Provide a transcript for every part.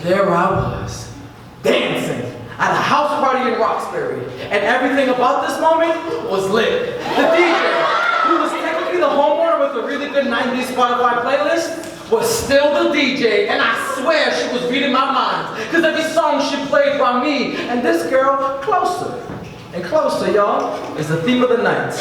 there I was, dancing at a house party in Roxbury, and everything about this moment was lit. The DJ, who was technically the homeowner with a really good 90s Spotify playlist, was still the DJ, and I swear she was reading my mind, because every song she played brought me and this girl closer and closer, y'all, is the theme of the night.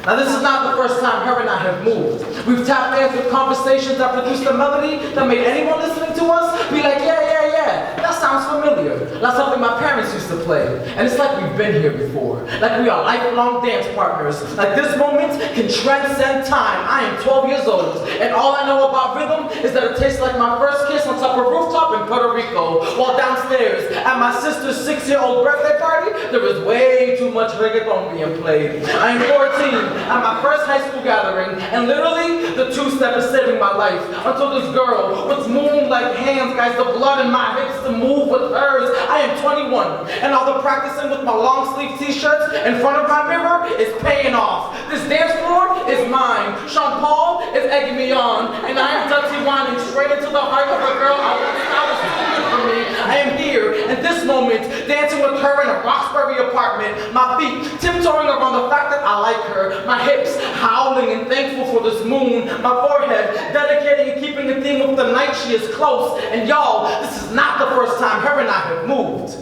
Now this is not the first time her and I have moved. We've tapped danced with conversations that produced a melody that made anyone listening to us be like, yeah, that sounds familiar. That's something my parents used to play. And it's like we've been here before. Like we are lifelong dance partners. Like this moment can transcend time. I am 12 years old, and all I know about rhythm is that it tastes like my first kiss on top of a rooftop in Puerto Rico, while downstairs at my sister's 6-year-old birthday party, there was way too much reggaeton being played. I am 14 at my first high school gathering, and literally the two-step is saving my life until this girl with moon-like hands guides the blood in my hips to move with hers. I am 21, and all the practicing with my long-sleeve t-shirts in front of my mirror is paying off. This dance floor is mine. Sean Paul is egging me on, and I am dirty whining straight into the heart of a girl I was stupid for me. I am here in this moment, dancing with her in a Roxbury apartment, my feet tiptoeing around the fact that I like her, my hips howling and thankful for this moon, my forehead dedicating and keeping the theme of the night. She is close, and y'all, this is not the first time her and I have moved,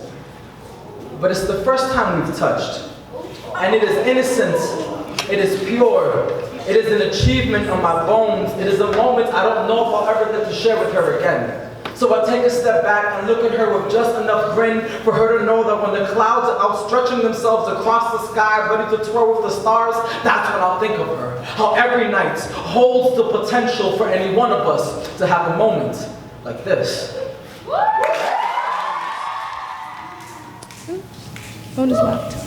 but it's the first time we've touched, and it is innocent, it is pure, it is an achievement on my bones, it is a moment I don't know if I'll ever get to share with her again. So I take a step back and look at her with just enough grin for her to know that when the clouds are outstretching themselves across the sky, ready to tour with the stars, that's when I'll think of her. How every night holds the potential for any one of us to have a moment like this. Phone is locked.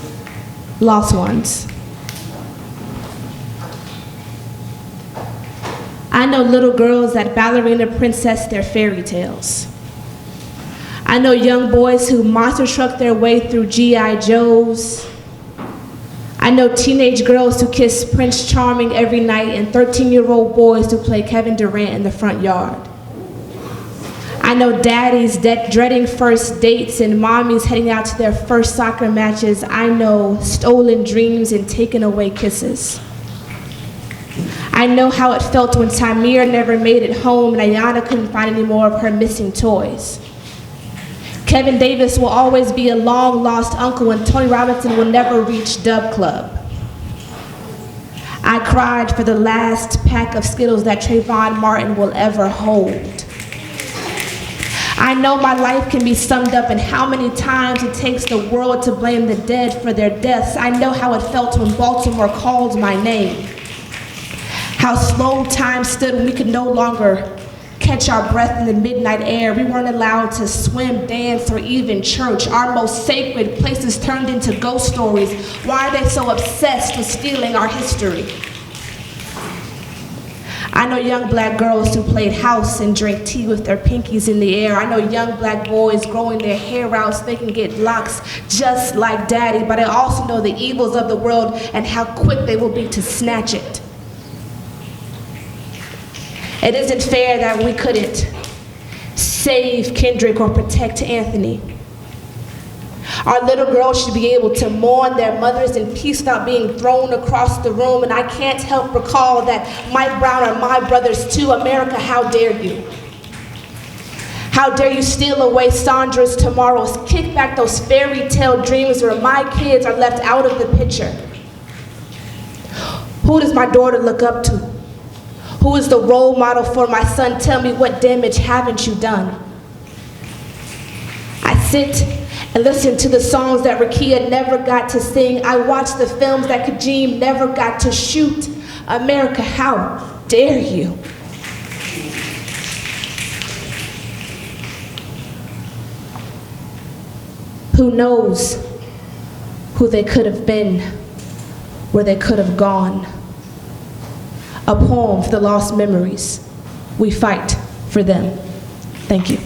Lost ones. I know little girls that ballerina princess their fairy tales. I know young boys who monster truck their way through G.I. Joes. I know teenage girls who kiss Prince Charming every night and 13-year-old boys who play Kevin Durant in the front yard. I know daddies dreading first dates and mommies heading out to their first soccer matches. I know stolen dreams and taken away kisses. I know how it felt when Tamir never made it home and Ayana couldn't find any more of her missing toys. Kevin Davis will always be a long-lost uncle, and Tony Robinson will never reach Dub Club. I cried for the last pack of Skittles that Trayvon Martin will ever hold. I know my life can be summed up in how many times it takes the world to blame the dead for their deaths. I know how it felt when Baltimore called my name. How slow time stood when we could no longer catch our breath in the midnight air. We weren't allowed to swim, dance, or even church. Our most sacred places turned into ghost stories. Why are they so obsessed with stealing our history? I know young black girls who played house and drank tea with their pinkies in the air. I know young black boys growing their hair out so they can get locks just like daddy, but I also know the evils of the world and how quick they will be to snatch it. It isn't fair that we couldn't save Kendrick or protect Anthony. Our little girls should be able to mourn their mothers in peace without being thrown across the room, and I can't help recall that Mike Brown are my brothers too. America, how dare you? How dare you steal away Sandra's tomorrows, kick back those fairy tale dreams where my kids are left out of the picture? Who does my daughter look up to? Who is the role model for my son? Tell me, what damage haven't you done? I sit and listen to the songs that Rakia never got to sing. I watch the films that Kajim never got to shoot. America, how dare you? Who knows who they could have been, where they could have gone? A poem for the lost memories. We fight for them. Thank you.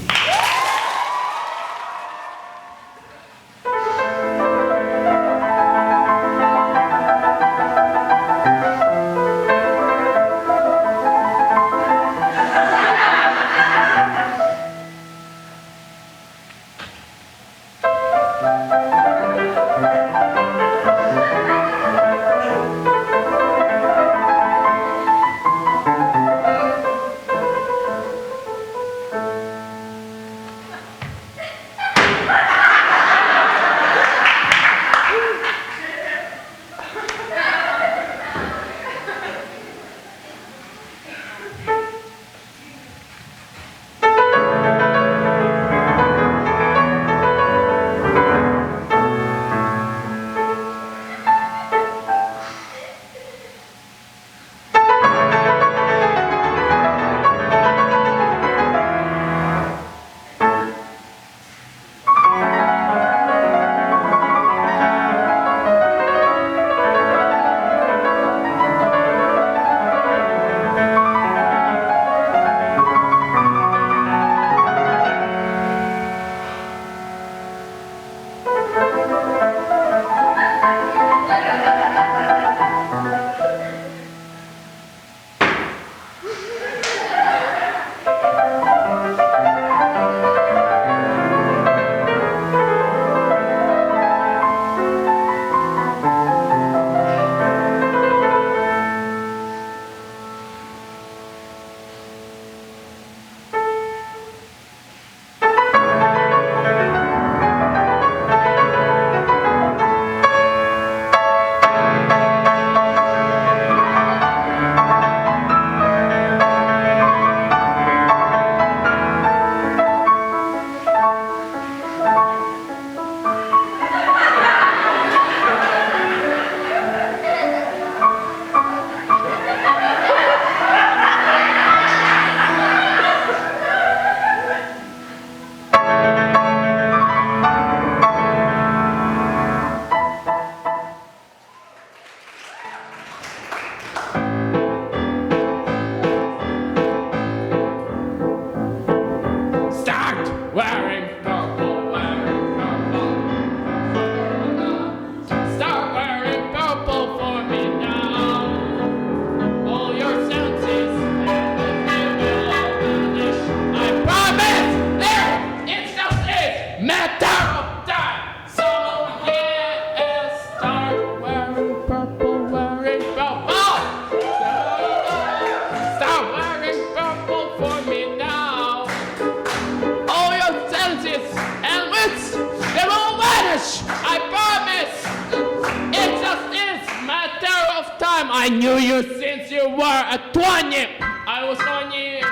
I knew you since you were a 20. I was 20.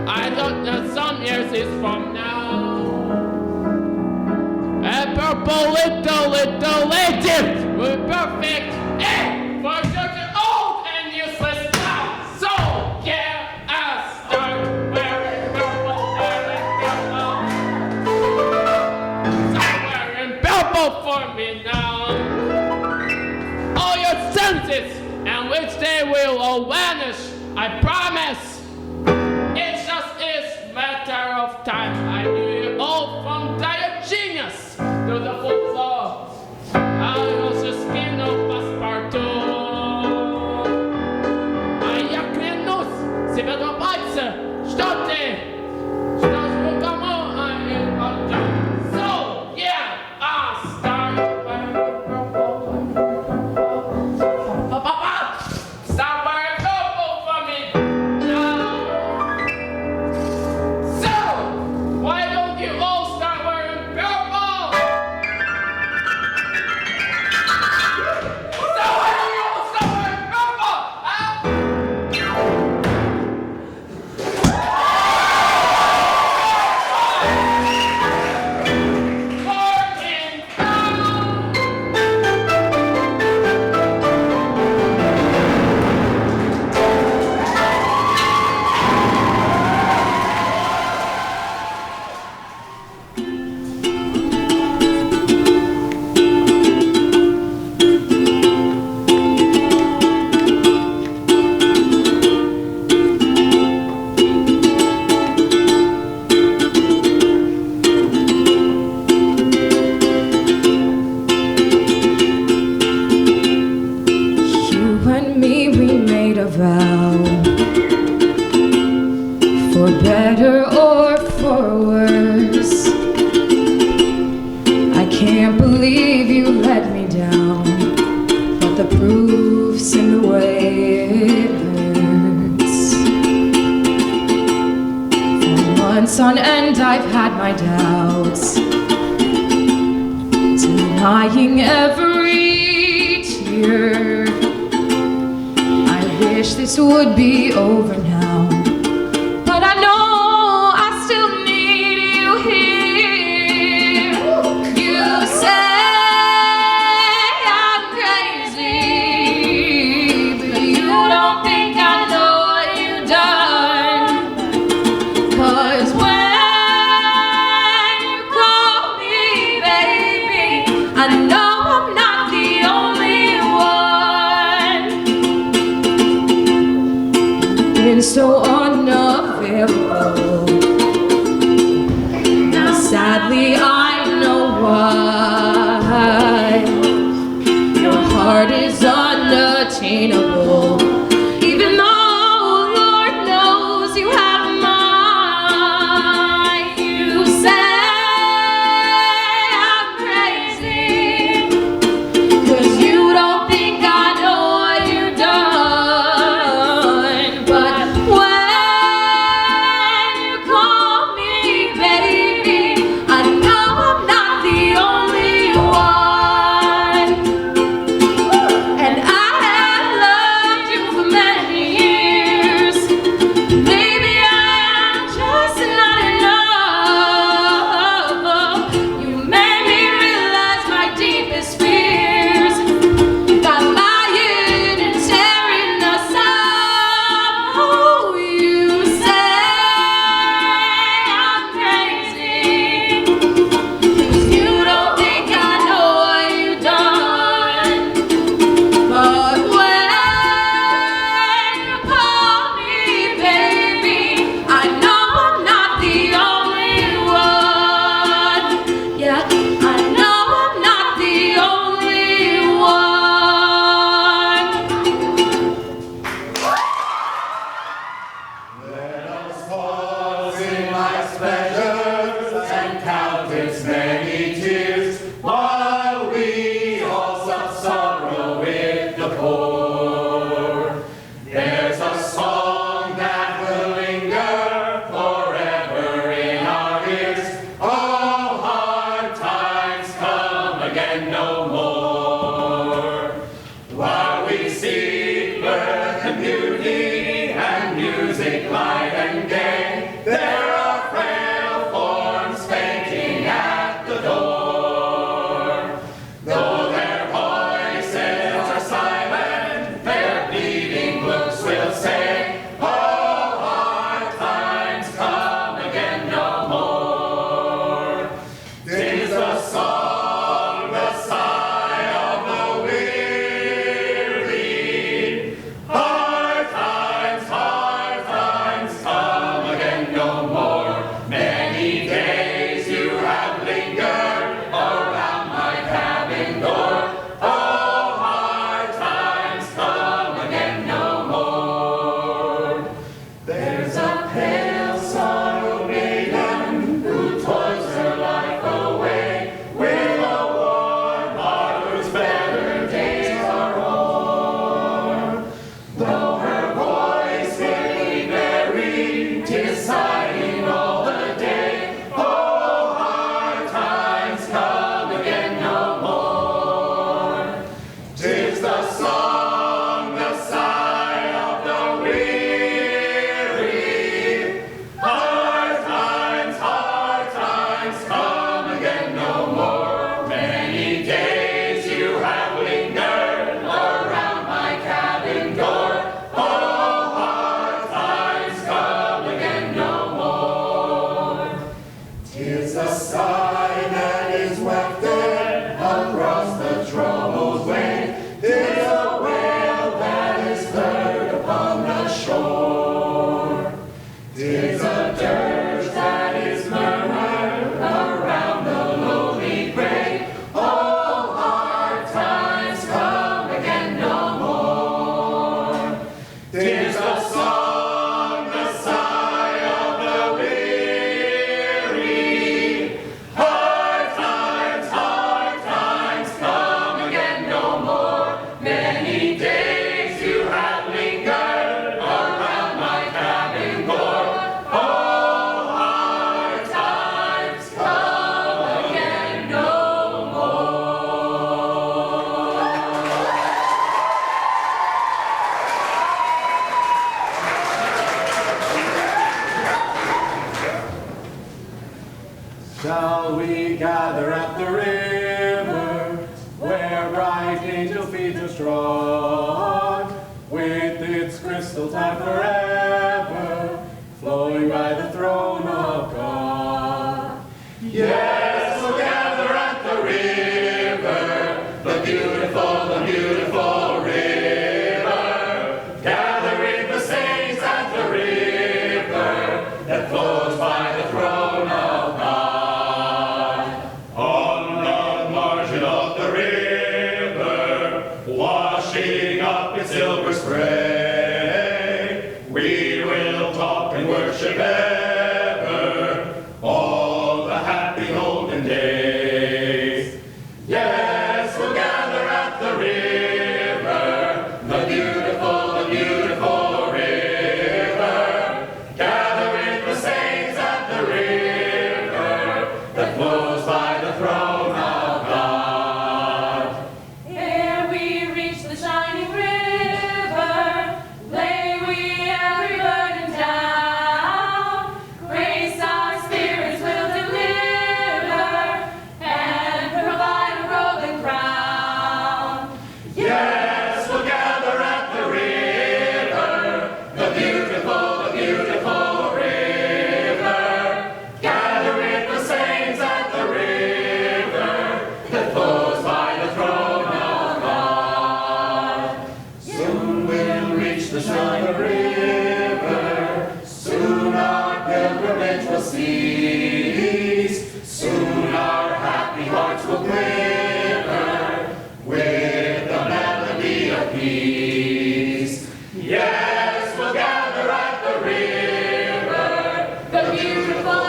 I thought that some years is from now. A purple little lady with perfect for such an old and useless now. So yeah, I start wearing purple, Start wearing purple for me now. All your senses, and which they will all vanish, I promise. It just is matter of time. I knew you all from Diogenes to the full floor. I was just skin of passepartout. A jak mnie nóż si vedlo palce, što ty rukama a in odjel. So yeah, I start wearing purple. Start wearing purple for me now. So why don't you all start wearing purple? So why don't you all start wearing purple? You and me, we made a vow, for better or for worse. I can't believe you let me down, but the proof's in the way it hurts. For months on end, I've had my doubts, denying every tear. I wish this would be over now, but I know I still need you here. You say I'm crazy, but you don't think I know what you've done. 'Cause when you call me baby, I know I'm not the only one. Been so unavailable. Now sadly I know why. Your heart is unattainable, even though Lord music light and gay. There are frail forms fainting at the door. Though their voices are silent, their bleeding looks will say, oh, hard times come again no more. 'Tis the song, the sigh of the weary. Hard times come again no more. Many days you have lingered around my cabin door. Oh, hard times come again no more. There's a pale sorrow maiden who toils her life away with a warm heart whose better days are o'er. Though her voice may be buried, 'tis sighing all the day. Oh, hard times come again no more. 'Tis the song, the sigh of the weary. Hard times come again no more. Many days you have lingered around my cabin door. Oh, hard times come again no more. 'Tis the sigh that is wafted across the troubled way. 'Tis a wail that is heard upon the shore. 'Tis a dirge that is murmured around the lonely grave. Oh, hard times come again no more. 'Tis the song, the sigh of the weary. Hard times come again no more. Many days you have lingered around my cabin door. Oh, hard times come again no more. Shall we gather at the river, where bright angel feet are strong, with its crystal tide forever, flowing by the throne of God? Yes, we'll gather at the river, the beautiful river. Gather with the saints at the river that flows by the throne of God. On the margin of the river, washing up its silver spray, we will talk and worship ever all the happy olden days. Yes, we'll gather at the river, the beautiful river. Gather with the saints at the river that flows by the throne of God. Ere we reach the shining river, lay we every burden down. Grace our spirits will deliver and provide a golden crown. Yes, we'll gather at the river, the beautiful river. Gather with the saints at the river that flows by the throne of God. Soon we'll reach the shining river. Soon our pilgrimage will cease. Soon our happy hearts will quiver with the melody of peace. Yes, we'll gather at the river, the beautiful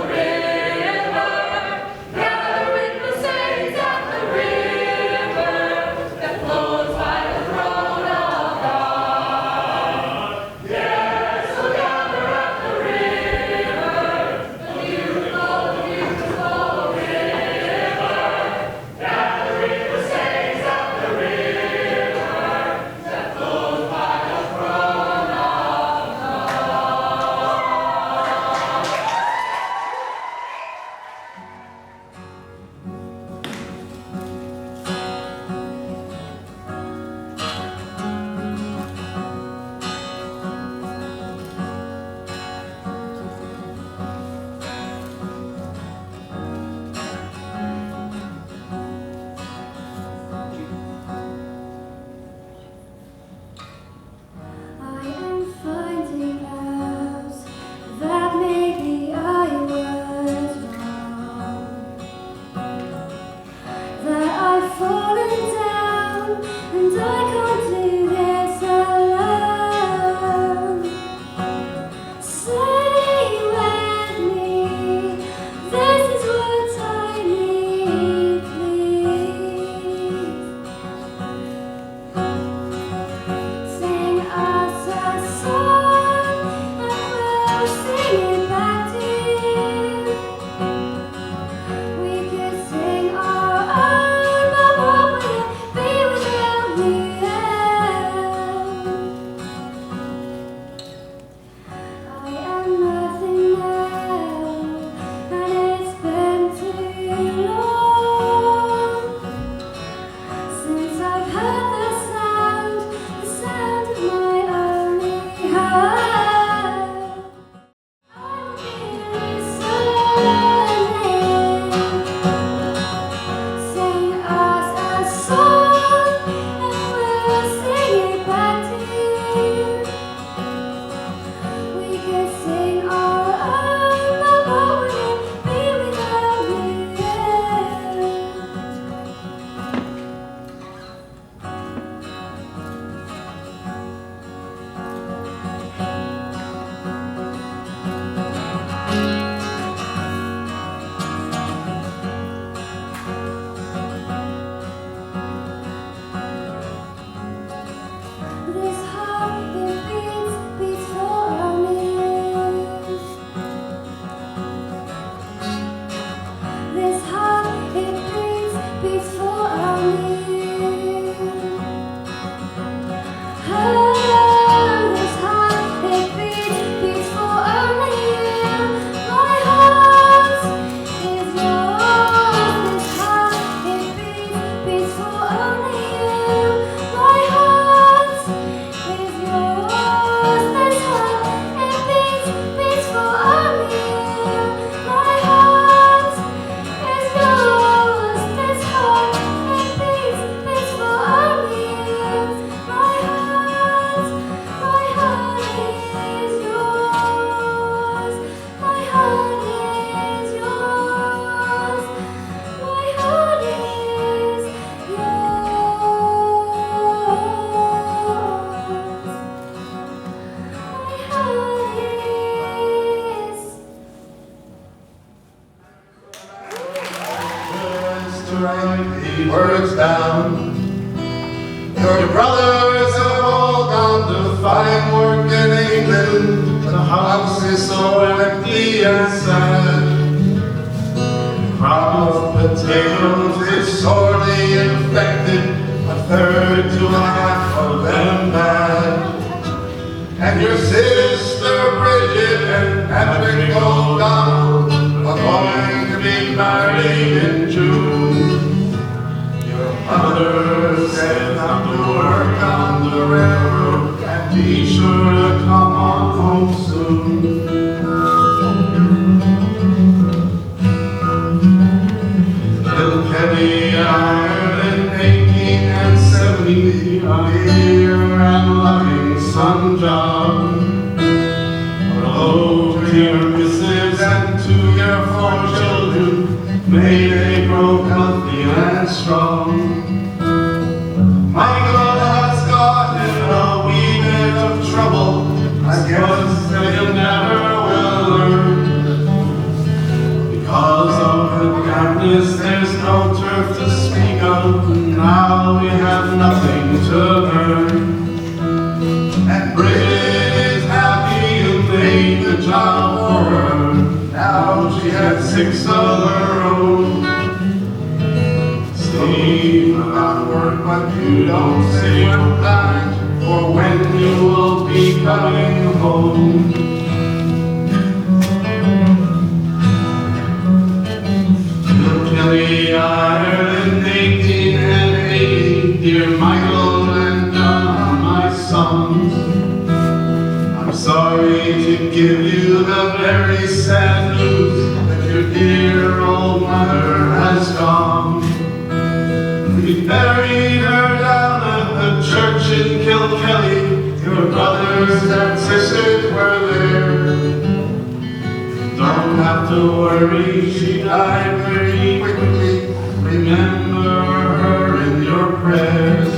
river. Gather with the saints at the river that flows by the throne of God. Yes, we'll gather at the river, the beautiful river. these words down. Your brothers have all gone to find work in England. The house is so empty and sad. The crop of potatoes is sorely infected, a third to a half of them bad. And your sister Bridget and Patrick O'Donnell are going to be married in June. Your mother said not to work on the railroad and be sure to come on home soon. Kilkenny, Ireland, 1870, a dear and loving son John. Hello to your missus and to your 4 children, may they grow healthy and strong. Michael has got in a wee bit of trouble, I guess that he'll never will learn. Because of the darkness, there's no turf to speak of, and now we have nothing to burn. And Bridget is happy you made the job for her. Now she has 6 of her own. Steve about work, but you don't say your time or when you will be coming home. Kilkenny, Ireland, 1880, dear Michael and John, my sons. I'm sorry to give you the very sad news that your dear old mother has gone. We buried her down at the church in Kilkenny. Your brothers and sisters were there. Don't have to worry, she died very quickly. Remember her in your prayers.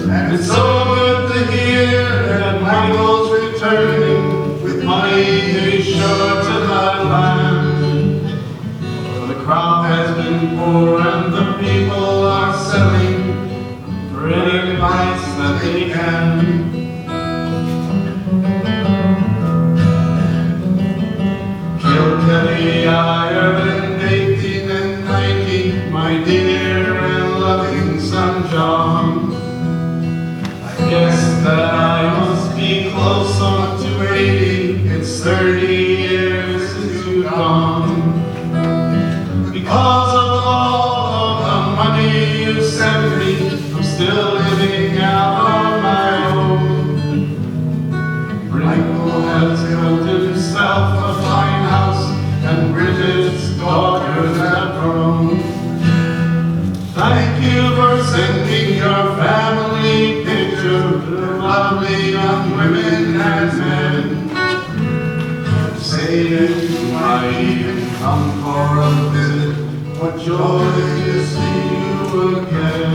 And it's so good to hear that Michael's returning with money to be sure to that land. For the crop has been poor and the people are selling for any price that they can. Kilkenny, Ireland, 1890, my dear and loving son John. I guess that I must be close on to 80, it's 30 years since you've gone. Because of all of the money you sent me, I'm still living out on my own. Michael has built himself a fine house, and Bridget's daughters have grown. Thank you for sending your family picture of lovely young women and men. Say that you might even come for a visit. What joy to see you again.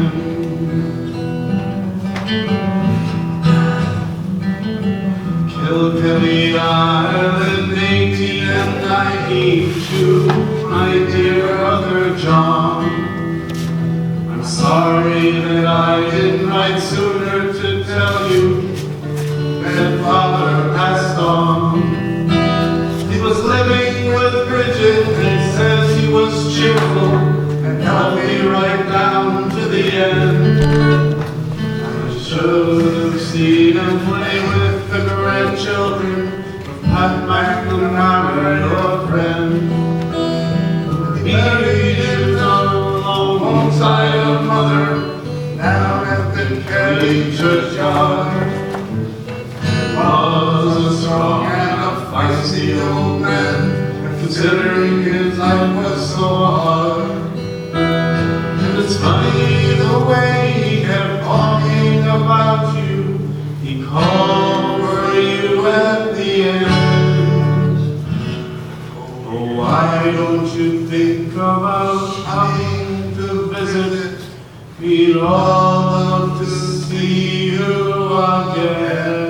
Kilkenny, Ireland, 1892, my dear brother John. I'm sorry that I didn't write sooner to tell you that Father passed on. He was living with Bridget and says he was cheerful and healthy right down to the end. I should have seen him play with the grandchildren of Pat McNamara, your friend. He lived alongside of Mother down at the Kelly churchyard. He was a strong and a feisty old man, considering his life was so hard. And it's funny the way he kept talking about you. He called for you at the end. Oh, why don't you think about coming to visit? We'd all love to see you again.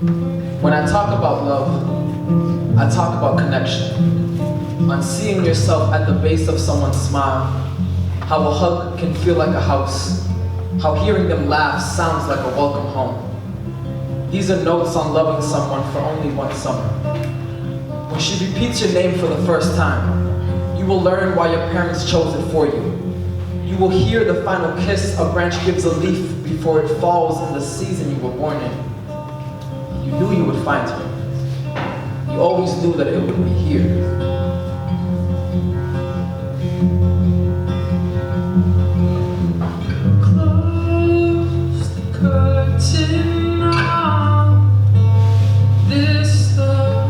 When I talk about love, I talk about connection. On seeing yourself at the base of someone's smile, how a hug can feel like a house, how hearing them laugh sounds like a welcome home. These are notes on loving someone for only one summer. When she repeats your name for the first time, you will learn why your parents chose it for you. You will hear the final kiss a branch gives a leaf before it falls in the season you were born in. You knew you would find her. You always knew that it would be here. Close the curtain on this the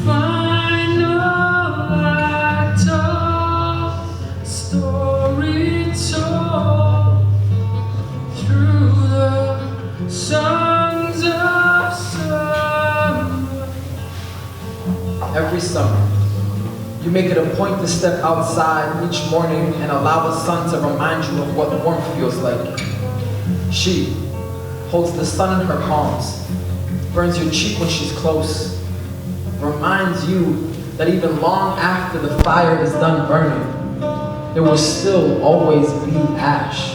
final act of story told through the songs of summer. Every summer, you make it a point to step outside each morning and allow the sun to remind you of what warmth feels like. She holds the sun in her palms, burns your cheek when she's close, reminds you that even long after the fire is done burning, there will still always be ash.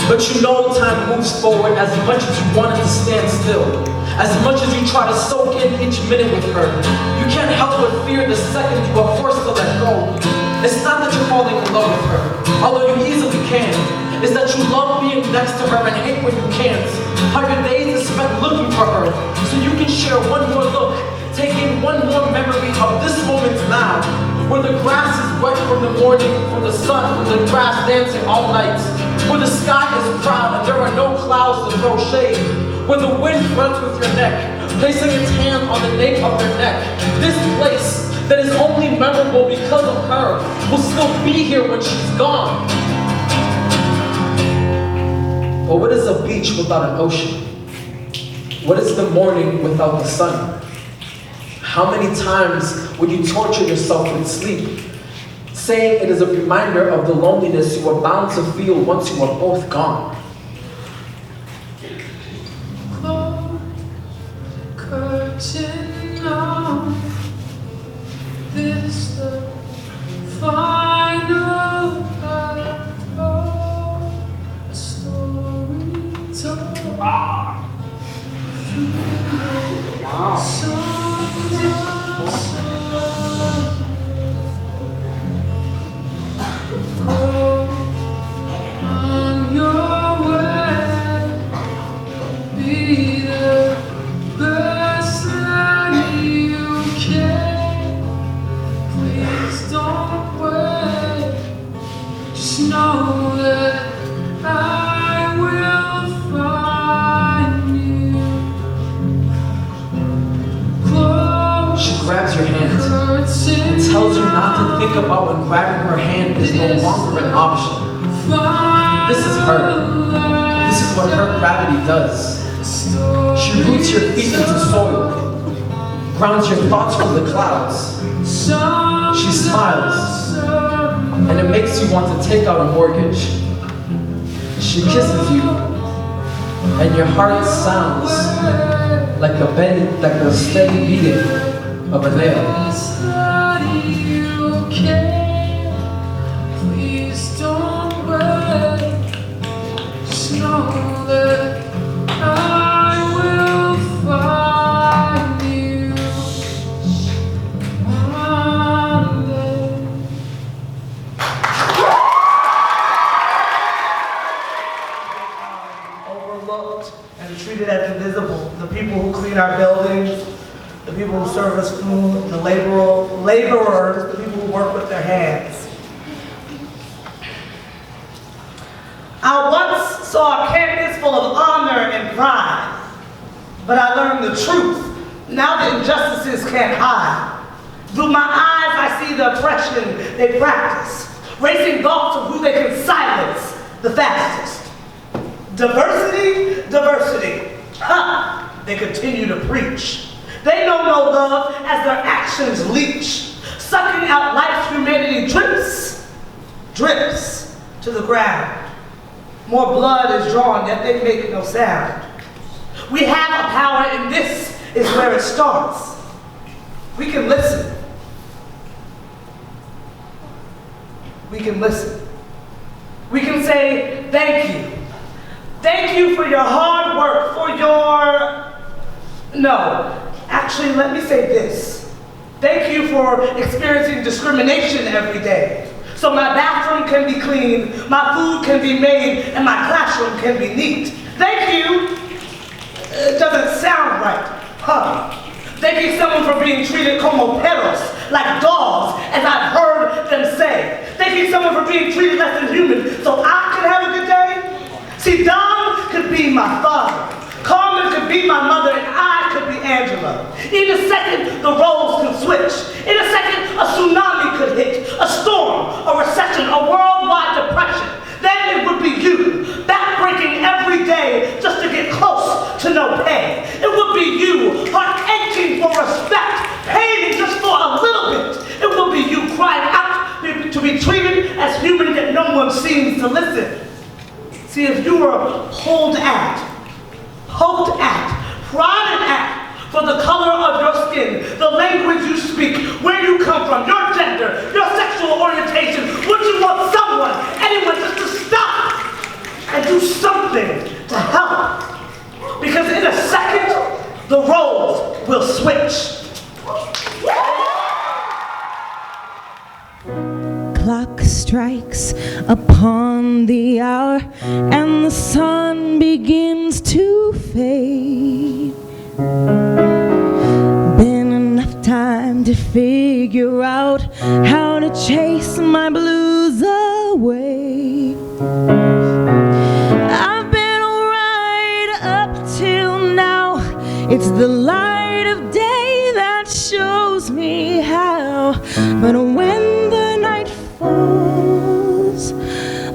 But you know time moves forward as much as you want it to stand still. As much as you try to soak in each minute with her, you can't help but fear the second you are forced to let go. It's not that you're falling in love with her, although you easily can. It's that you love being next to her and hate when you can't. How your days are spent looking for her, so you can share one more look, taking one more memory of this moment now, where the grass is wet from the morning, from the sun, from the grass dancing all night. Where the sky is proud and there are no clouds to throw shade. Where the wind flirts with your neck, placing its hand on the nape of your neck. This place that is only memorable because of her will still be here when she's gone. But what is a beach without an ocean? What is the morning without the sun? How many times would you torture yourself with sleep, saying it is a reminder of the loneliness you are bound to feel once you are both gone? Close curtain on this the final act of a story told. Go on your way, be the best that you can. Please don't wait, just know that I will find you. Close. She grabs your hand and tells you not to think about when grabbing her hand is no longer an option. This is her. This is what her gravity does. She roots your feet into soil, grounds your thoughts from the clouds. She smiles, and it makes you want to take out a mortgage. She kisses you, and your heart sounds like the steady beating of a nail. Please don't wait. Just know that I will find you one day. Overlooked and treated as invisible. The people who clean our buildings, the people who serve us food, the laborers, the people who work with their hands. Our saw a campus full of honor and pride. But I learned the truth. Now the injustices can't hide. Through my eyes, I see the oppression they practice, racing thoughts of who they can silence the fastest. Diversity, diversity. Ha! They continue to preach. They know no love as their actions leach, sucking out life's humanity drips, drips to the ground. More blood is drawn, yet they make no sound. We have a power, and this is where it starts. We can listen. We can listen. We can say thank you. Thank you for your hard work, for your... No, actually, let me say this. Thank you for experiencing discrimination every day. So my bathroom can be clean, my food can be made, and my classroom can be neat. Thank you. It doesn't sound right, huh? Thanking someone for being treated como perros, like dogs, as I've heard them say. Thanking someone for being treated less than human, so I can have a good day. See, Don could be my father, Carmen could be my mother, and I could be Angela. In a second, the roles can switch. In a second, a tsunami could hit, a storm, a recession, a worldwide depression. Then it would be you, backbreaking every day just to get close to no pay. It would be you, heart aching for respect, paying just for a little bit. It would be you crying out to be treated as human, yet no one seems to listen. See, if you were pulled at, poked at, prodded at for the color of your skin, the language you speak, where you come from, your gender, your sexual orientation, would you want someone, anyone, just to stop and do something to help? Because in a second, the roles will switch. Clock strikes upon the hour and the sun begins to fade. Been enough time to figure out how to chase my blues away. I've been alright up till now. It's the light of day that shows me how. But when the night falls,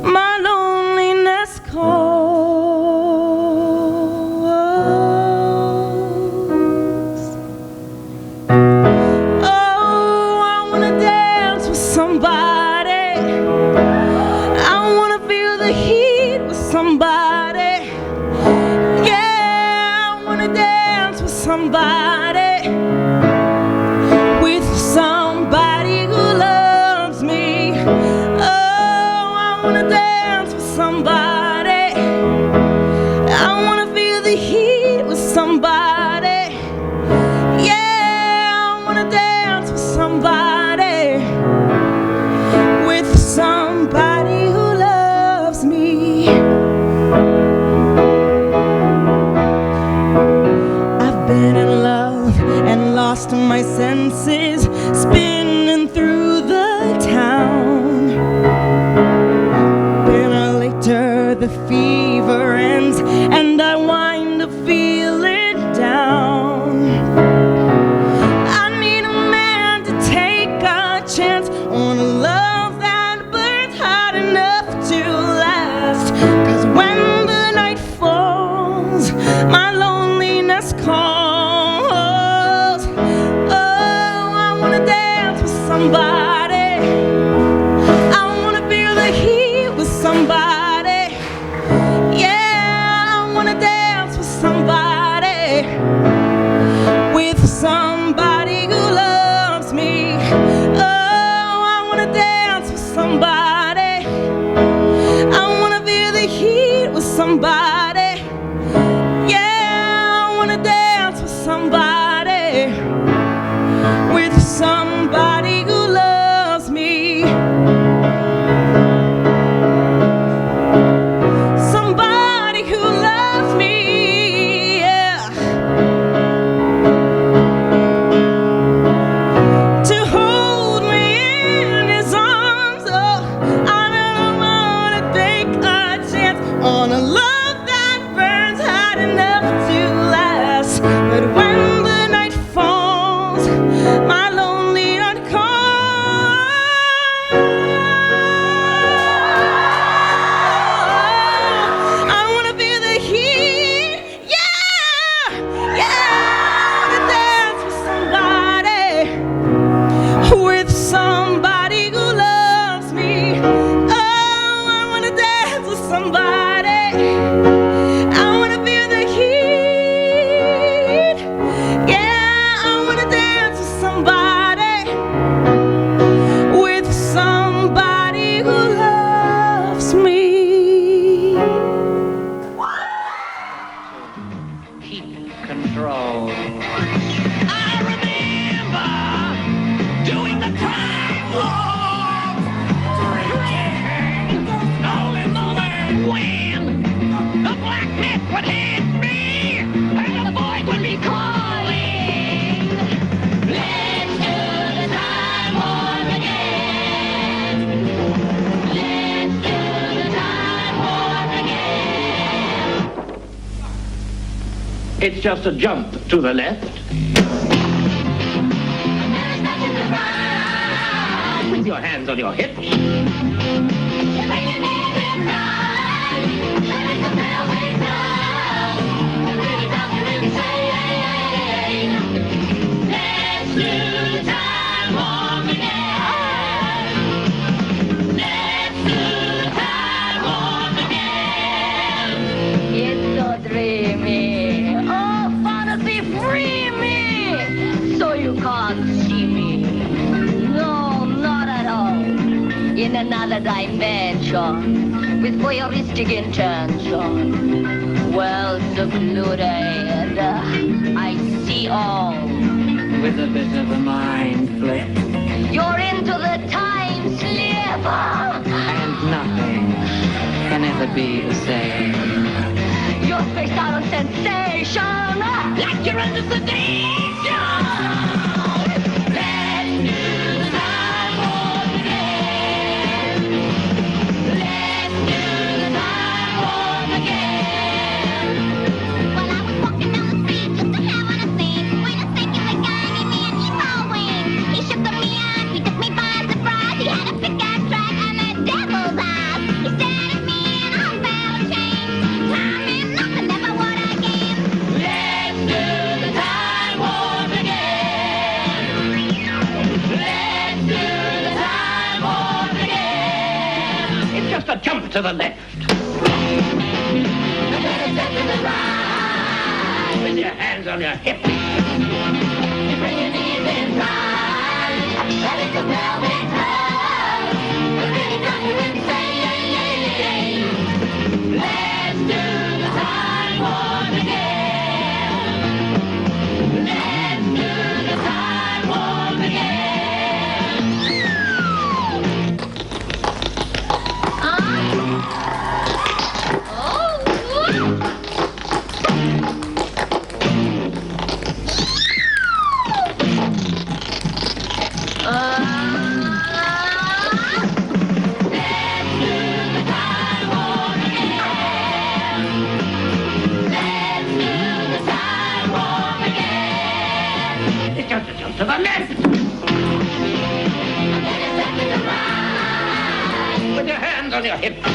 my loneliness calls. Oh, I wanna dance with somebody. I wanna feel the heat with somebody. Yeah, I wanna dance with somebody. With somebody who loves me. Oh, I wanna dance with somebody. I wanna feel the heat with somebody. Yeah, I wanna dance with somebody. With somebody who loves me. I've been in love and lost my senses, spinning through the town. Dinner later, the fever ends, and I wind up feeling down. I need a man to take a chance on a love that burns hot enough to last. 'Cause when the night falls, my loneliness calls. Oh, I wanna dance with somebody. I wanna feel the heat with somebody. Yeah, I wanna dance with somebody. With somebody who loves me. Oh, I wanna dance with somebody. I wanna feel the heat with somebody. Yeah, I wanna dance with somebody. With somebody who loves me. Somebody who loves me, yeah. To hold me in his arms, oh, I don't wanna take a chance on a love somebody. I wanna feel the heat. Yeah, I wanna dance with somebody. With somebody who loves me. Keep control. I remember doing the time walk, drinking, snowing the land when the black mist would hit me and the void would be calling. Let's do the time warp again. Let's do the time warp again. It's just a jump to the left. With your hands on your hips. It's so dreamy. Oh, fantasy, free me. So you can't see me. No, not at all. In another dimension, with voyeuristic intention. Well secluded, I see all. With a bit of a mind flip. You're into the time slip. And nothing can ever be the same. You're spaced out on sensation, like you're under sedation. Let's do the time warp again. Let's do the time warp again. Well, I was walking down the street just to have on a scene when a secular guy named Andy Baldwin. He shook me up, he took me by surprise. He had a big-ass track and a devil's eyes. He stared at me and I felt a change. Time and nothing, never what I gained. Let's do the time warp again. Let's do the time warp again. It's just a jump to the left. And then a step to the right. With your hands on your hips. You bring your knees in tight. And it's a velvet touch. But then you come to and say, let's do the time warp again. Let's do the time warp again. It's just a jump to the left. With your hands on your hips.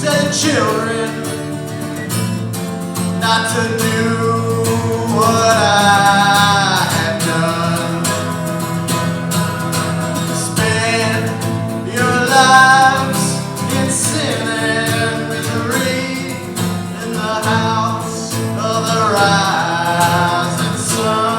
said children not to do what I have done. Spend your lives in sin and misery in the house of the rising sun.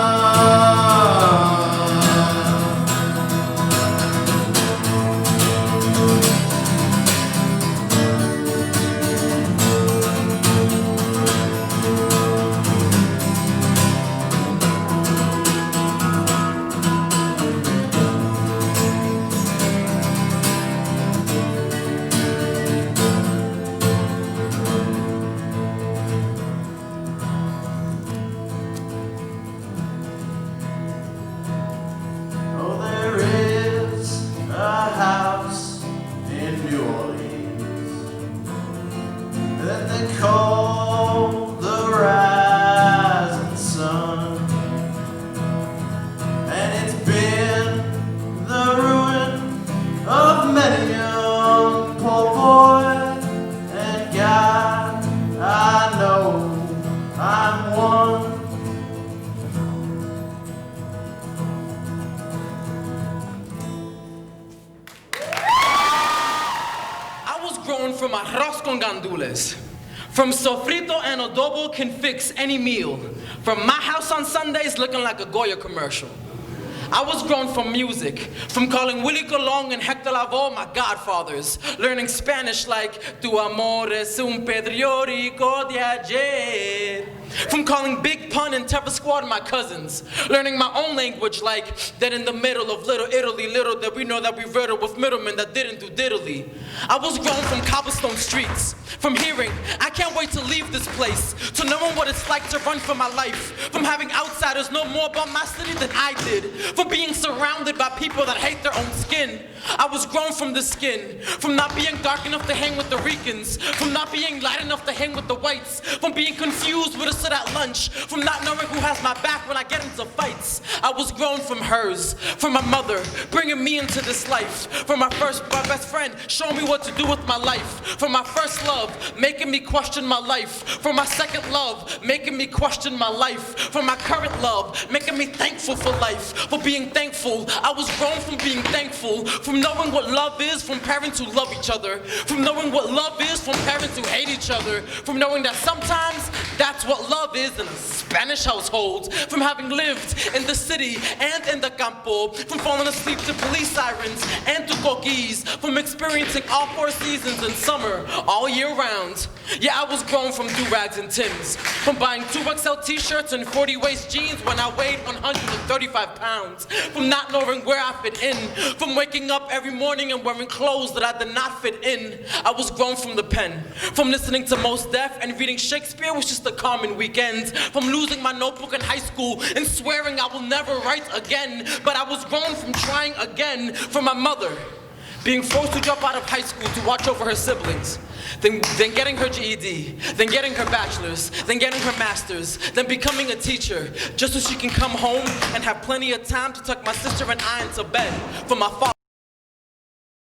Oh, there is a house in New Orleans that they call the rising sun, and it's been the ruin of many a poor boy, and God, I know I'm one. I was grown from arroz con gandules. From sofrito and adobo can fix any meal. From my house on Sundays looking like a Goya commercial. I was grown from music, from calling Willie Colón and Hector Lavoe my godfathers, learning Spanish like Tu amor es un periódico de ayer. From calling Big Pun and Terror Squad my cousins, learning my own language like that in the middle of Little Italy, little that we know that we riddled with middlemen that didn't do diddly. I was grown from cobblestone streets, from hearing, I can't wait to leave this place, to knowing what it's like to run for my life, from having outsiders know more about my city than I did, from being surrounded by people that hate their own skin. I was grown from the skin, from not being dark enough to hang with the Ricans, from not being light enough to hang with the whites, from being confused with a sit at lunch, from not knowing who has my back when I get into fights. I was grown from hers, from my mother, bringing me into this life, from my best friend, showing me what to do with my life, from my first love, making me question my life, from my second love, making me question my life, from my current love, making me thankful for life, for being thankful. I was grown from being thankful, from knowing what love is from parents who love each other, from knowing what love is from parents who hate each other, from knowing that sometimes that's what love is in a Spanish household, from having lived in the city and in the campo, from falling asleep to police sirens and to coquis, from experiencing all 4 seasons in summer all year round. Yeah, I was grown from do-rags and Timbs, from buying 2XL t-shirts and 40 waist jeans when I weighed 135 pounds, from not knowing where I fit in, from waking up every morning and wearing clothes that I did not fit in. I was grown from the pen, from listening to Mos Def and reading Shakespeare was just a common weekend, from losing my notebook in high school and swearing I will never write again. But I was grown from trying again, from my mother being forced to drop out of high school to watch over her siblings, then getting her GED, then getting her bachelor's, then getting her master's, then becoming a teacher, just so she can come home and have plenty of time to tuck my sister and I into bed. From my father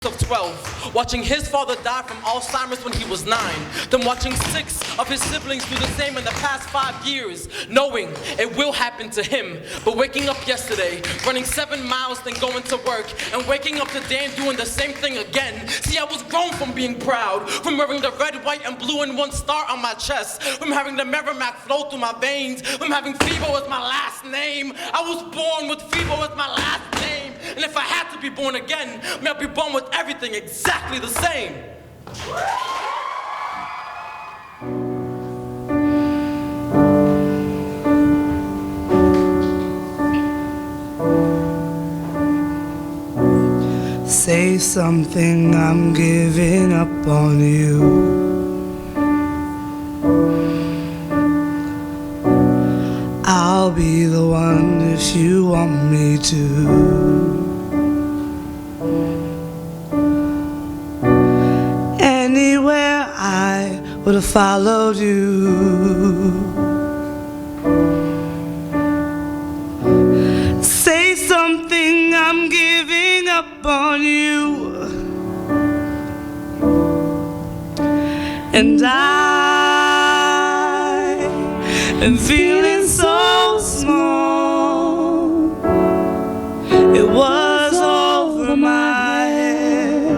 of 12, watching his father die from Alzheimer's when he was 9, then watching 6 of his siblings do the same in the past 5 years, knowing it will happen to him, but waking up yesterday, running 7 miles, then going to work, and waking up today and doing the same thing again. See, I was grown from being proud, from wearing the red, white, and blue and 1 star on my chest, from having the Merrimack flow through my veins, from having FIBO as my last name. I was born with FIBO as my last name, and if I had to be born again, may I be born with everything exactly the same. Say something, I'm giving up on you. I'll be the one if you want me to. Anywhere I would have followed you. Say something, I'm giving up on you. and I am feeling so small. It was over my head.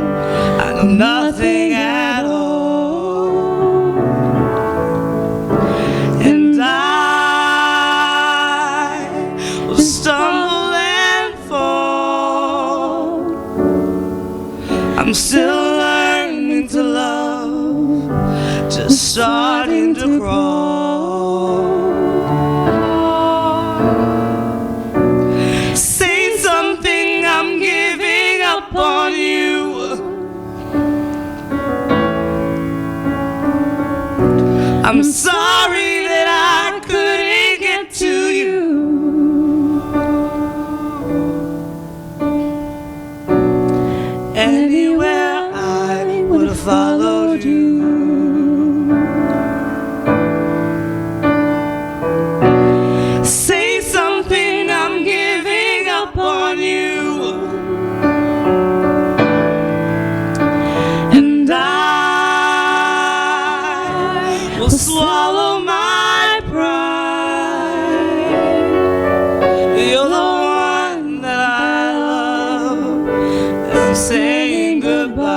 I know nothing at all, and I will stumble and fall. I'm still learning to love, just starting to crawl. Say something, I'm giving up on you. I'm sorry that I couldn't get to you. Anywhere I would have followed you. Say something, I'm giving up on you. And I will swallow my pride. You're the one that I love, and I'm saying goodbye.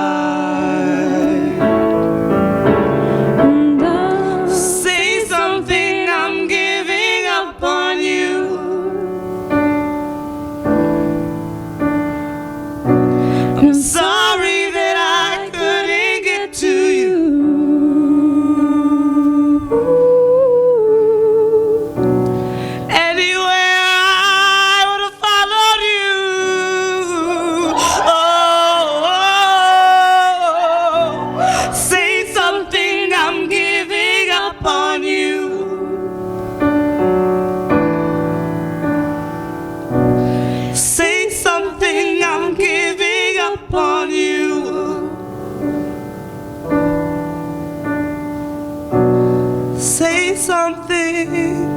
Say something, I'm giving up on you. I'm sorry that I couldn't get to you. Anywhere I would have followed you. Oh, say something, I'm giving up on you. Say something, I'm giving up on you. Say something.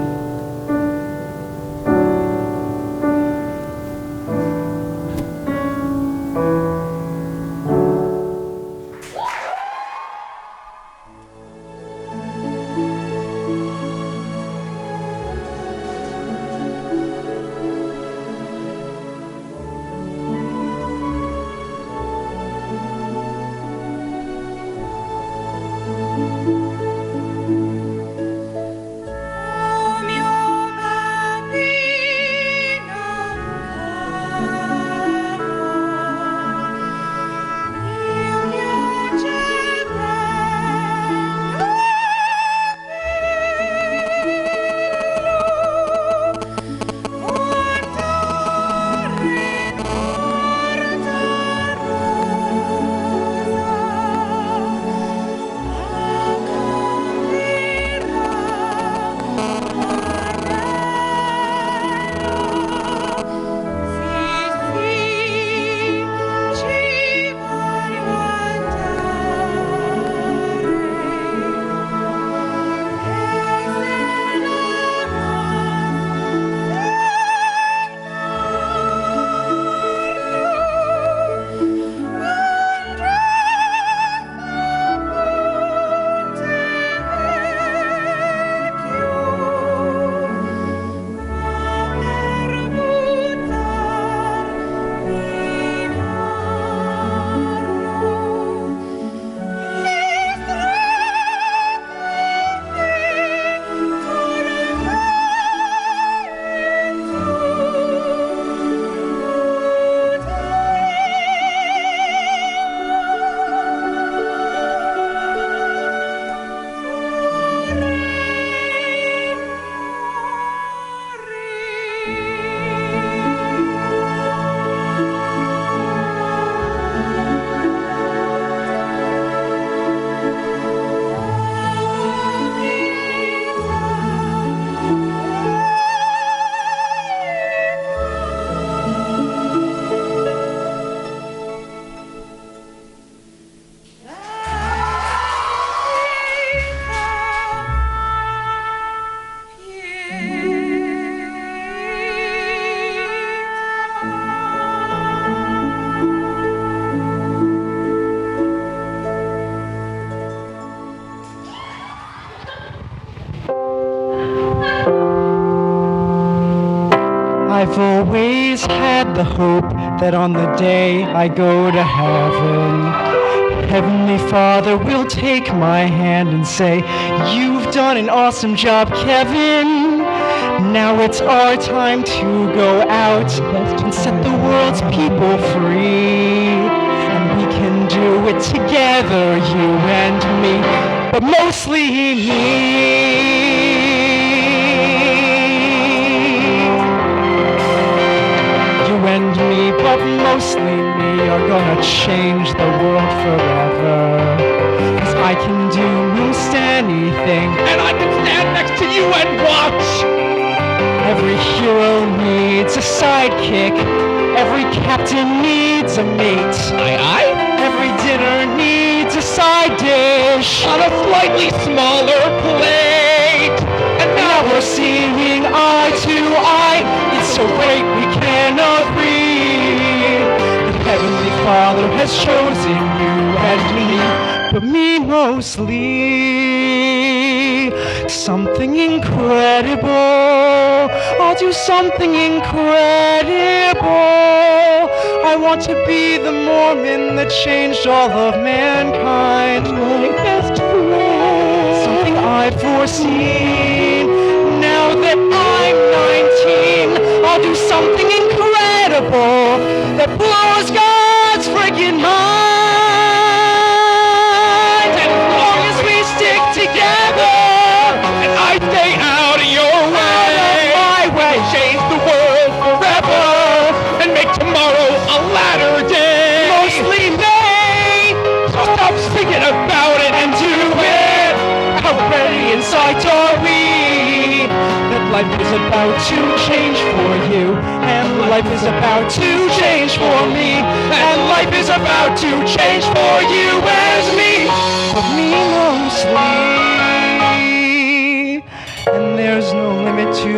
I've always had the hope that on the day I go to heaven, Heavenly Father will take my hand and say, "You've done an awesome job, Kevin. Now it's our time to go out and set the world's people free. And we can do it together, you and me, but mostly me." You and me, but mostly me, are gonna change the world forever. 'Cause I can do most anything, And I can stand next to you and watch. every hero needs a sidekick. Every captain needs a mate. Aye, aye. Every dinner needs a side dish On a slightly smaller plate. And now we're seeing eye to eye. It's so great we can agree. The Heavenly Father has chosen you and me, but me mostly. Something incredible. I'll do something incredible. I want to be the Mormon that changed all of mankind. My best friend. Something I've foreseen. Now that I'm 19, I'll do something incredible that blows God's friggin' mind. And as long as we stick together, And I stay out of your way. my way, Change the world forever. And make tomorrow a latter day. mostly me. So stop thinking about it and do it. How ready inside are we? That life is about to change for you, and life is about to change for me, and life is about to change for you as me, but me mostly. And there's no limit to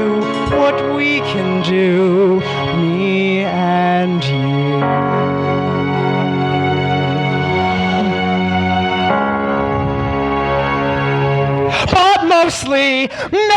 what we can do, me and you. But mostly me.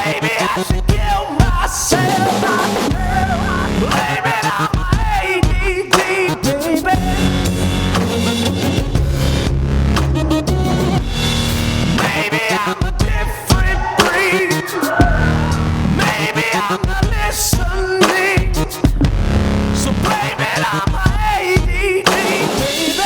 Maybe I should kill myself. Blame it on my ADD, baby. Maybe I'm a different breed. Maybe I'm not listening. So blame it on my ADD, baby.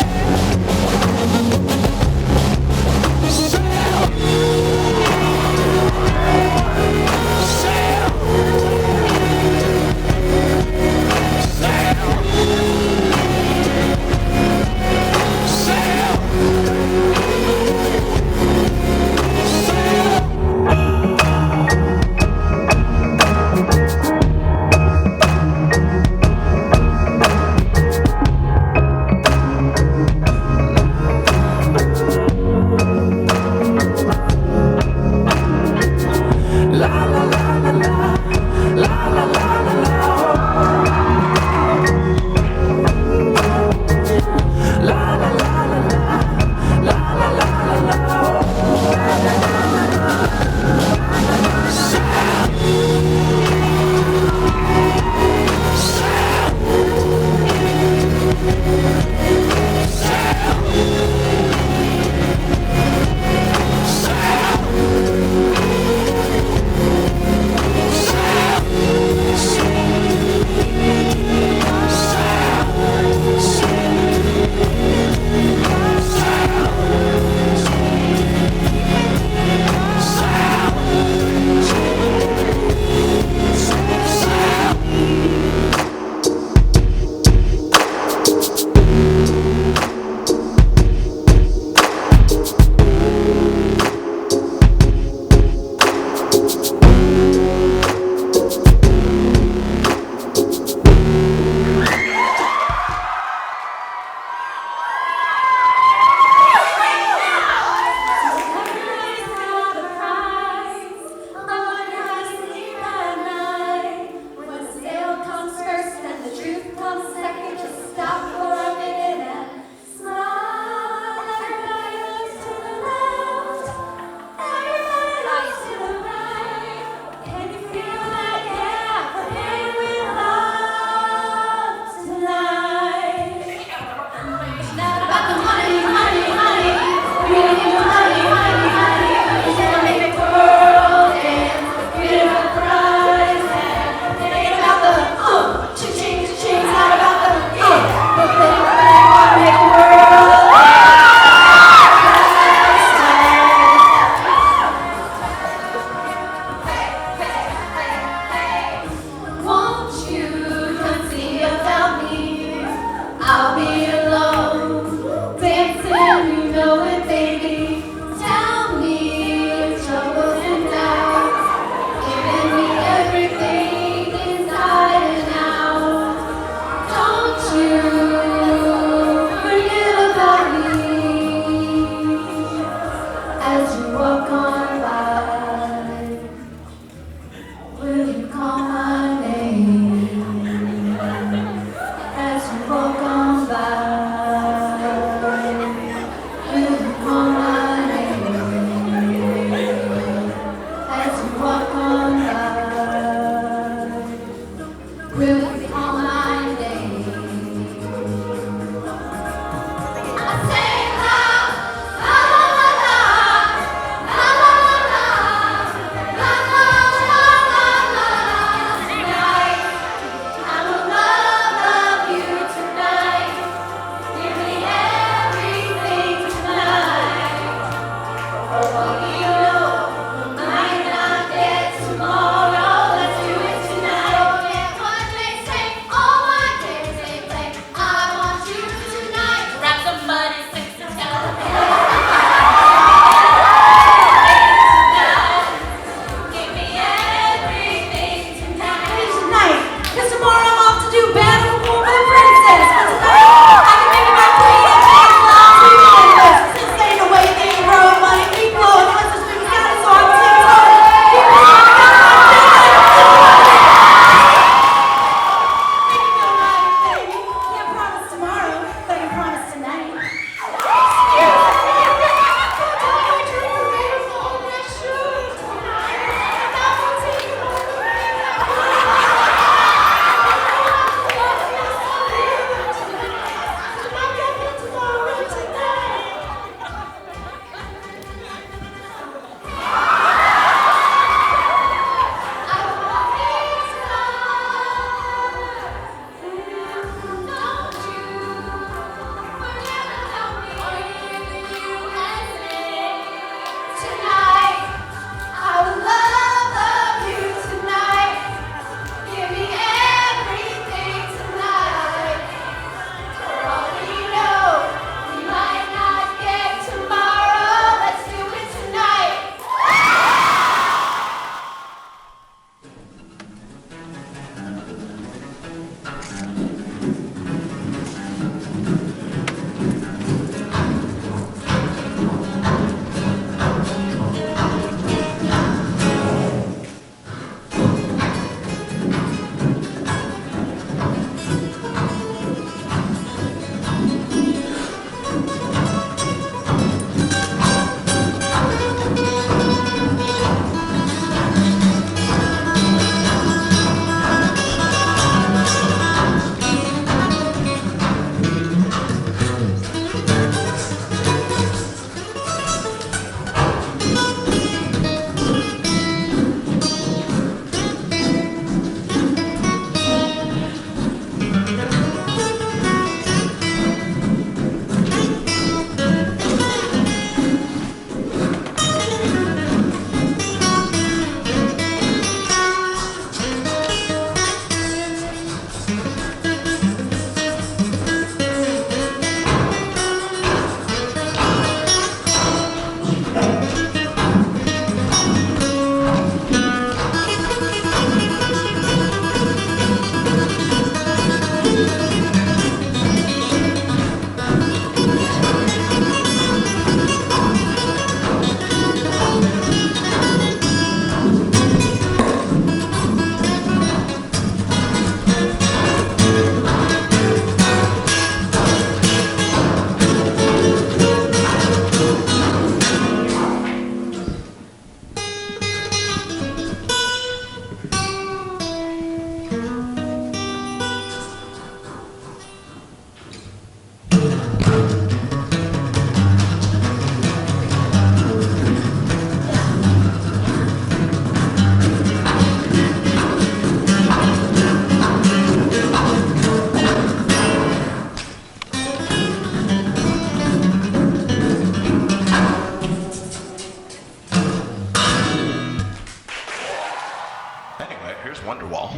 Wonderwall.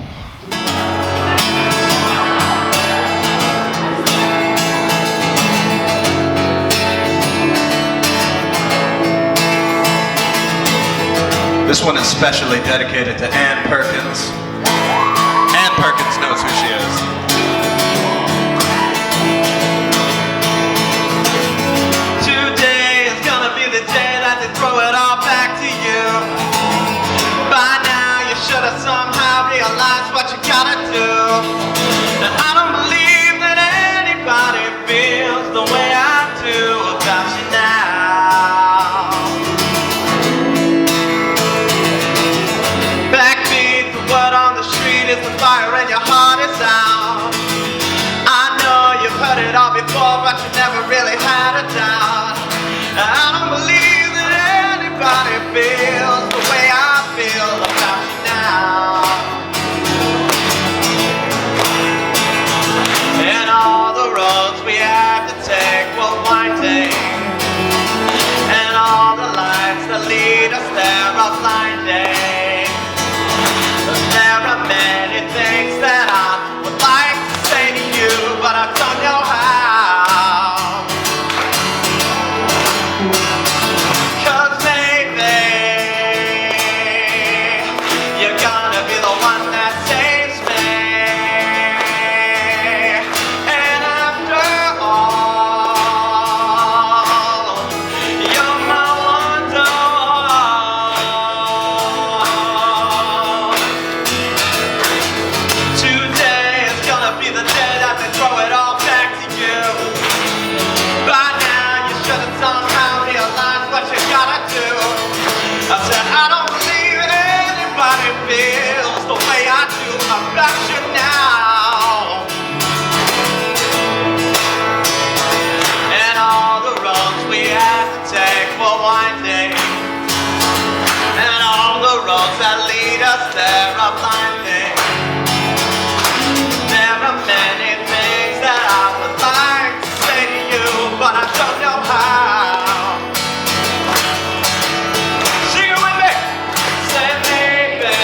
This one is specially dedicated to Ann Perkins. Ann Perkins knows who she is. Today is gonna be the day that they throw it all back to you. By now you should have somehow realized what you gotta do. And I don't believe that anybody feels the way I do about you now. Backbeat, the word on the street is the fire and your heart is out. I know you've heard it all before, but you never really had a doubt. I don't believe that anybody feels the way I feel about you now. And all the roads we have to take will winding, and all the lights that lead us there are blinding. There are many things that I would like to say to you, but I don't know how. 'Cause maybe you're gonna be the one that saves me. And after all, you're my wonderwall. Today is gonna be the day that they throw it all back to you. By now you should have somehow realized what you gotta do. I said I don't believe anybody feels the way I do about you now. And all the roads we have to take were winding, and all the roads that lead us there are blinding. There are many things that I would like to say to you, but I don't know how. Sing it with me. Say, baby,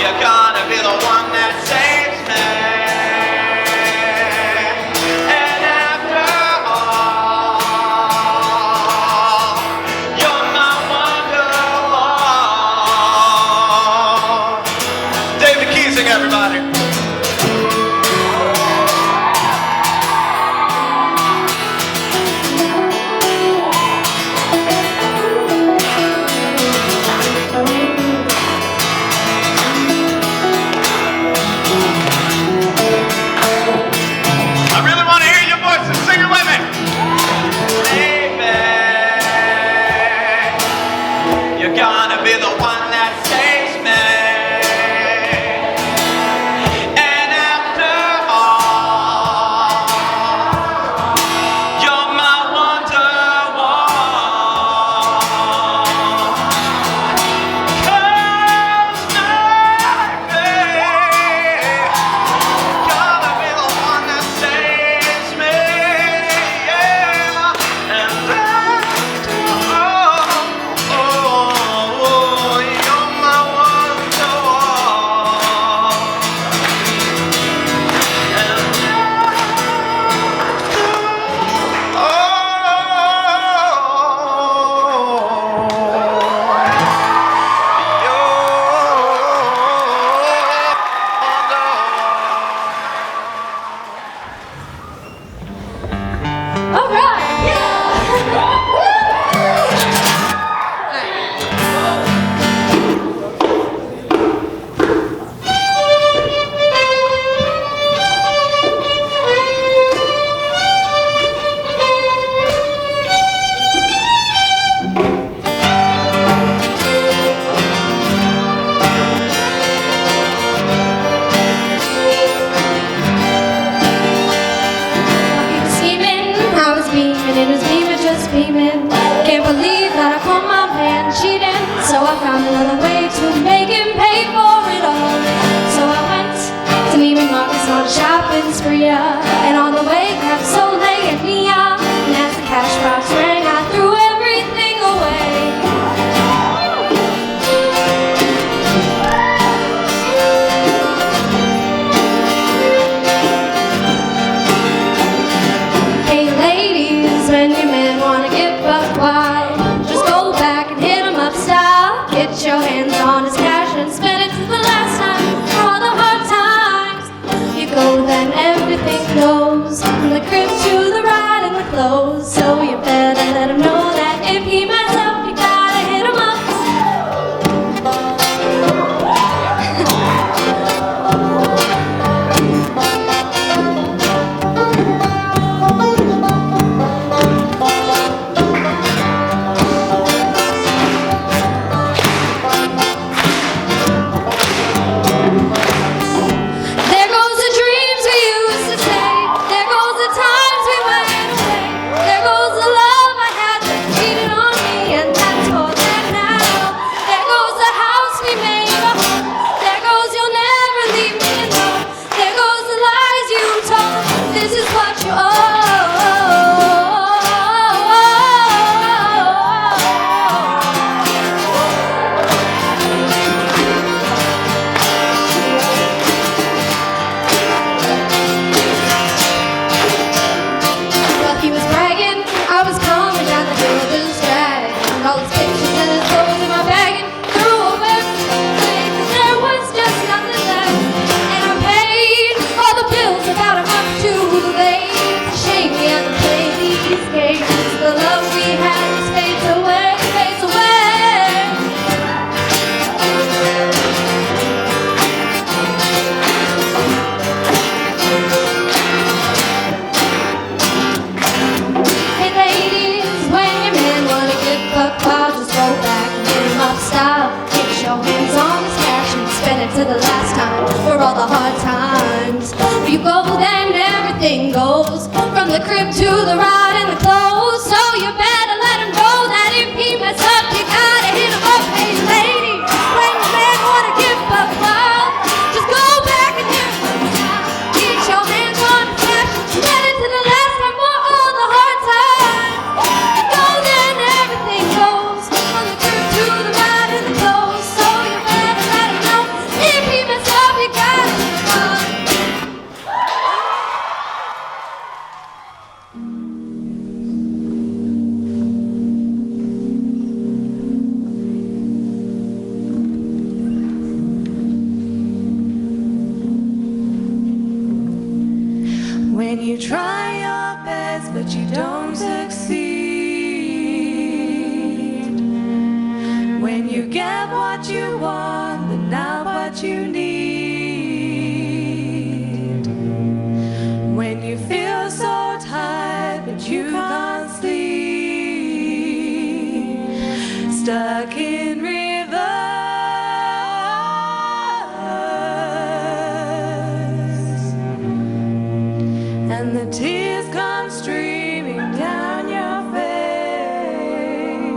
you're gonna be the one that saves me. And after all, you're my wonderwall. David Keesing, everybody. I really want to hear your voices. Sing it with me. Baby, you're gonna be the one that saves me. And after all, you're my wonderwall. 'Cause maybe gonna be the one that saves me, yeah. And after all, you're my wonderwall. And All right. It was beaming, just beaming. Can't believe that I caught my man cheating. So I found another way to make him pay for it all. So I went to Neiman Marcus on a shopping spree, and on the way grabbed Soleil and Mia. And as the cash box rang, I threw everything away. Get your hands on his cash and spend it to the last time. For all the hard times you go, then everything goes. From the crib to the ride and the clothes. So you better let him know that if he mess up, you gotta hit him up. There goes the dreams we used to say. There goes the times we went away. There goes the love I had that cheated on me, and that's for that now. There goes the house we made a home. There goes you'll never leave me alone. There goes the lies you told. This is what you owe. While he was bragging, I was coming down the hill just dragging all his pictures and his clothes in my bag and threw away everything, 'cause there was just nothing left. And I paid all the bills about a month too late. It's a shame we had to play these games. The love we had just fades away, fades away. Hey ladies, when your man wanna get buck wild, just go back and hit him up style. Get your hands on his cash and spend it to the last time for all the hard times. If you go, then everything goes. From the crib to the ride and the clothes. So you better let him know that if he mess up, you gotta hit him up. Hey ladies, when your man wanna get buck wild, just go back and hit him up style. Get your hands on his cash and spend it to the last time for all the hard times. You go, then everything goes. From the crib to the ride and the clothes. So you better let him know if he mess up, you gotta hit him up. When you try your best but you don't succeed. When you get what you want but not what you need. When you feel so tired but you can't sleep. Stuck in reverse. And the tears come streaming down your face.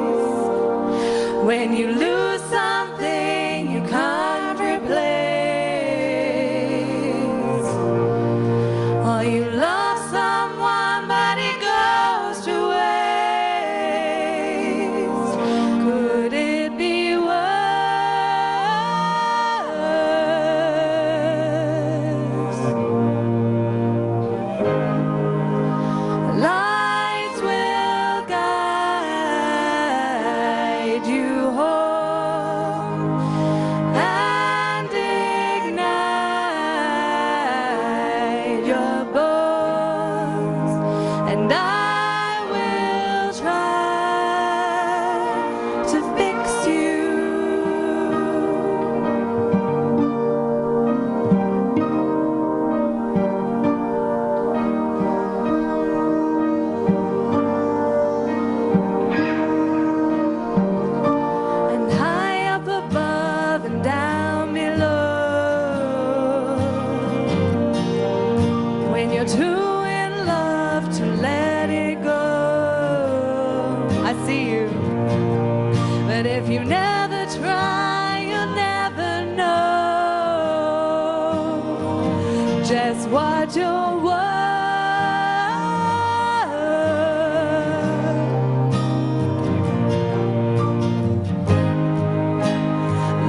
When you lose something you can't replace. Or you love someone but it goes to waste. Could it be worse? Lights will guide you home and ignite your bones, and I will try to fix you. And high up above and down below. When you're too in love to let it go. I see you. But if you never try, you'll never know just what you're worth.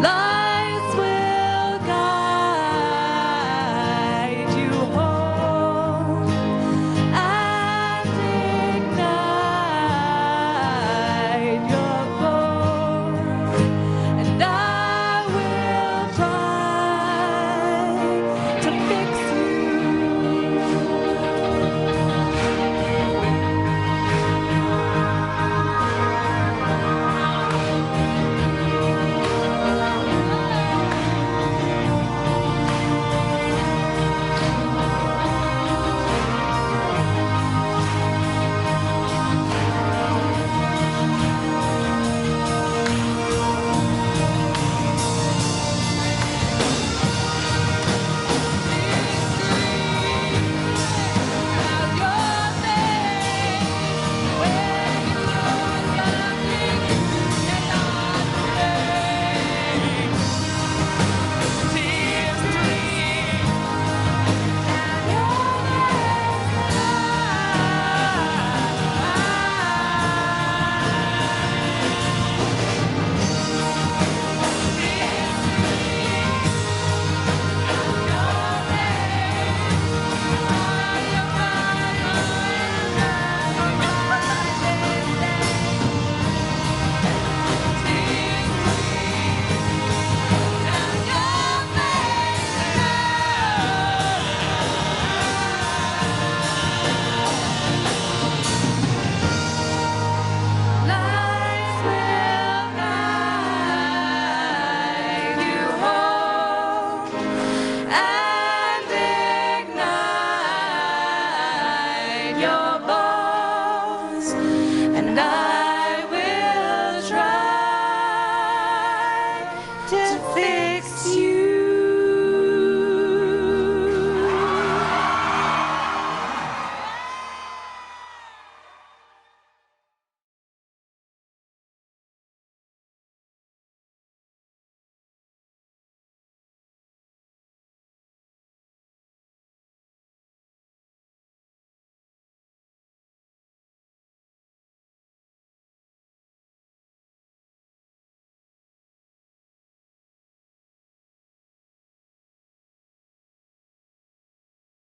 Lights will guide you home and ignite your bones, and fix you.